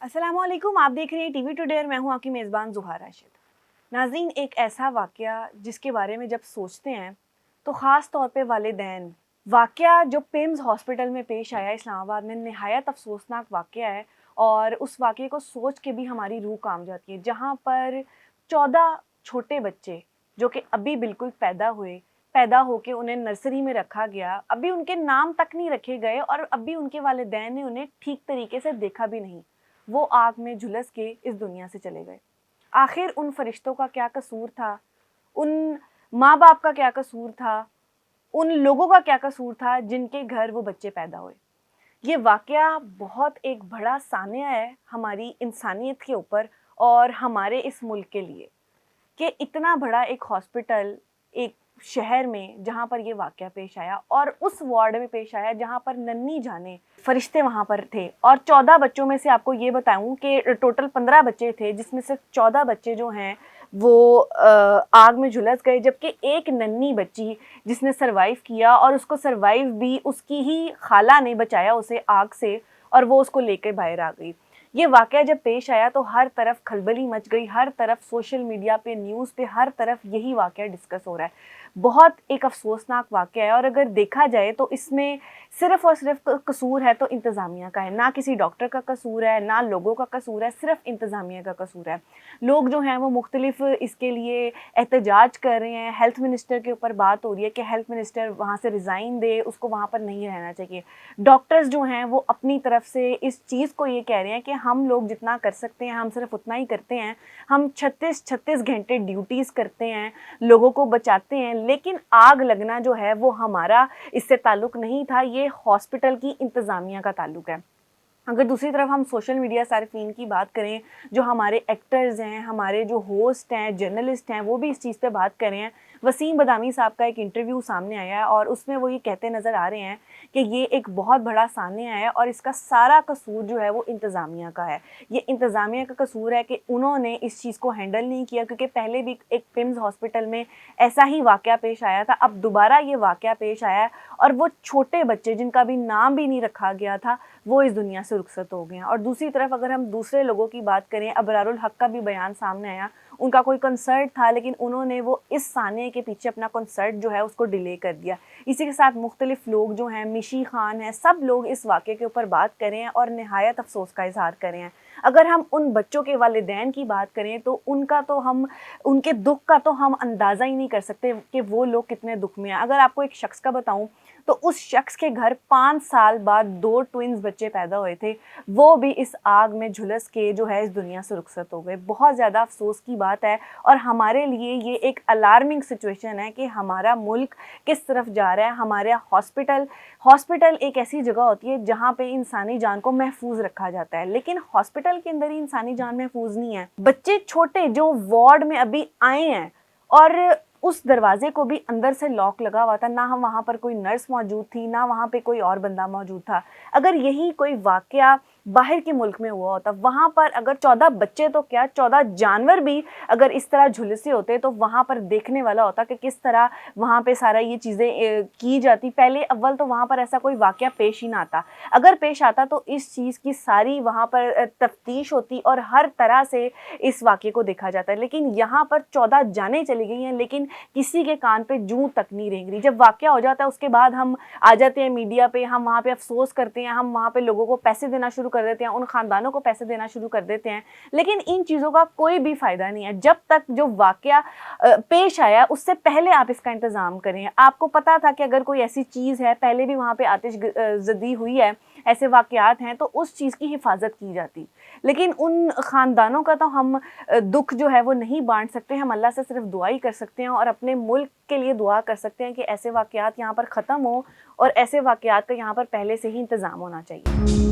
अस्सलामुअलैकुम, आप देख रहे हैं टीवी टुडे और मैं हूं आपकी मेज़बान ज़ुहा राशिद। नाज़रीन, एक ऐसा वाक़या जिसके बारे में जब सोचते हैं तो ख़ास तौर पे वालिदैन, वाक़या जो पिम्स हॉस्पिटल में पेश आया इस्लामाबाद में, नहायत अफसोसनाक वाक़या है और उस वाक़ये को सोच के भी हमारी रूह कांप जाती है। जहाँ पर 14 छोटे बच्चे जो कि अभी बिल्कुल पैदा होके उन्हें नर्सरी में रखा गया, अभी उनके नाम तक नहीं रखे गए और अभी उनके वालिदैन ने उन्हें ठीक तरीके से देखा भी नहीं। वो आग में झुलस के इस दुनिया से चले गए। आखिर उन फरिश्तों का क्या कसूर था? उन माँ बाप का क्या कसूर था? उन लोगों का क्या कसूर था जिनके घर वो बच्चे पैदा हुए? ये वाक़या बहुत एक बड़ा सानिया है हमारी इंसानियत के ऊपर और हमारे इस मुल्क के लिए, कि इतना बड़ा एक हॉस्पिटल एक शहर में जहाँ पर ये वाक़या पेश आया और उस वार्ड में पेश आया जहाँ पर नन्ही जाने फरिश्ते वहाँ पर थे। और 14 बच्चों में से आपको ये बताऊँ कि टोटल 15 बच्चे थे, जिसमें से 14 बच्चे जो हैं वो आग में झुलस गए, जबकि एक नन्ही बच्ची जिसने सर्वाइव किया और उसको सर्वाइव भी उसकी ही खाला ने बचाया उसे आग से और वो उसको लेकर बाहर आ गई। ये वाक़या जब पेश आया तो हर तरफ खलबली मच गई, हर तरफ सोशल मीडिया पे, न्यूज़ पे, हर तरफ यही वाक़या डिस्कस हो रहा है। बहुत एक अफ़सोसनाक वाक़या है और अगर देखा जाए तो इसमें सिर्फ़ और सिर्फ़ कसूर है तो इंतज़ामिया का है, ना किसी डॉक्टर का कसूर है, ना लोगों का कसूर है, सिर्फ़ इंतज़ामिया का कसूर है। लोग जो हैं वो मुख्तलिफ़ इसके लिए एहतजाज कर रहे हैं, हेल्थ मिनिस्टर के ऊपर बात हो रही है कि हेल्थ मिनिस्टर वहाँ से रिज़ाइन दे, उसको वहाँ पर नहीं रहना चाहिए। डॉक्टर्स जो हैं वो अपनी तरफ से इस चीज़ को ये कह रहे हैं कि हम लोग जितना कर सकते हैं हम सिर्फ उतना ही करते हैं। हम 36 घंटे ड्यूटीज़ करते हैं, लोगों को बचाते हैं, लेकिन आग लगना जो है वो हमारा इससे ताल्लुक़ नहीं था, ये हॉस्पिटल की इंतज़ामिया का ताल्लुक़ है। अगर दूसरी तरफ हम सोशल मीडिया सारिफीन की बात करें, जो हमारे एक्टर्स हैं, हमारे जो होस्ट हैं, जर्नलिस्ट हैं, वो भी इस चीज़ पे बात कर रहे हैं। वसीम बदामी साहब का एक इंटरव्यू सामने आया है और उसमें वो ये कहते नज़र आ रहे हैं कि ये एक बहुत बड़ा सानिया है और इसका सारा कसूर जो है वो इंतज़ामिया का है। ये इंतज़ामिया का कसूर है कि उन्होंने इस चीज़ को हैंडल नहीं किया, क्योंकि पहले भी एक पिम्स हॉस्पिटल में ऐसा ही वाक़या पेश आया था, अब दोबारा ये वाक़या पेश आया है और वो छोटे बच्चे जिनका भी नाम भी नहीं रखा गया था वो इस दुनिया से रुखसत हो गए हैं। और दूसरी तरफ अगर हम दूसरे लोगों की बात करें, अबरारुल हक का भी बयान सामने आया, उनका कोई कंसर्ट था लेकिन उन्होंने वो इस सानिया के पीछे अपना कंसर्ट जो है उसको डिले कर दिया। इसी के साथ मुख्तलिफ लोग जो हैं, मिशी खान हैं, सब लोग इस वाक़े के ऊपर बात कर रहे हैं और नहायत अफसोस का इजहार कर रहे हैं। अगर हम उन बच्चों के वालिदैन की बात करें तो उनके दुख का तो हम अंदाज़ा ही नहीं कर सकते कि वो लोग कितने दुख में हैं। अगर आपको एक शख्स का बताऊं तो उस शख्स के घर 5 साल बाद 2 ट्विन्स बच्चे पैदा हुए थे, वो भी इस आग में झुलस के जो है इस दुनिया से रुखसत हो गए। बहुत ज़्यादा अफसोस की बात है और हमारे लिए ये एक अलार्मिंग सिचुएशन है कि हमारा मुल्क किस तरफ जा रहा है। हमारे हॉस्पिटल एक ऐसी जगह होती है जहाँ पे इंसानी जान को महफूज रखा जाता है, लेकिन हॉस्पिटल के अंदर ही इंसानी जान महफूज नहीं है। बच्चे छोटे जो वार्ड में अभी आए हैं और उस दरवाजे को भी अंदर से लॉक लगा हुआ था, ना हम वहाँ पर कोई नर्स मौजूद थी, ना वहाँ पे कोई और बंदा मौजूद था। अगर यही कोई वाक़या बाहर के मुल्क में हुआ होता, वहाँ पर अगर 14 बच्चे तो क्या 14 जानवर भी अगर इस तरह झुलसे होते तो वहाँ पर देखने वाला होता कि किस तरह वहाँ पे सारा ये चीज़ें की जाती। पहले अव्वल तो वहाँ पर ऐसा कोई वाक़या पेश ही ना आता, अगर पेश आता तो इस चीज़ की सारी वहाँ पर तफ्तीश होती और हर तरह से इस वाक़ये को देखा जाता है। लेकिन यहाँ पर 14 जानें चली गई हैं लेकिन किसी के कान पे जूं तक नहीं रेंग रही। जब वाक़या हो जाता है उसके बाद हम आ जाते हैं मीडिया पे, हम वहाँ पे अफसोस करते हैं, हम वहाँ पे लोगों को पैसे देना शुरू कर देते हैं, उन ख़ानदानों को पैसे देना शुरू कर देते हैं, लेकिन इन चीज़ों का कोई भी फ़ायदा नहीं है। जब तक जो वाक़या पेश आया उससे पहले आप इसका इंतज़ाम करें। आपको पता था कि अगर कोई ऐसी चीज़ है, पहले भी वहाँ पे आतिशज़दी हुई है, ऐसे वाक़यात हैं, तो उस चीज़ की हिफाजत की जाती। लेकिन उन ख़ानदानों का तो हम दुख जो है वो नहीं बांट सकते। हम अल्लाह से सिर्फ दुआ ही कर सकते हैं और अपने मुल्क के लिए दुआ कर सकते हैं कि ऐसे वाक़यात यहाँ पर ख़त्म हो और ऐसे वाक़यात का यहाँ पर पहले से ही इंतज़ाम होना चाहिए।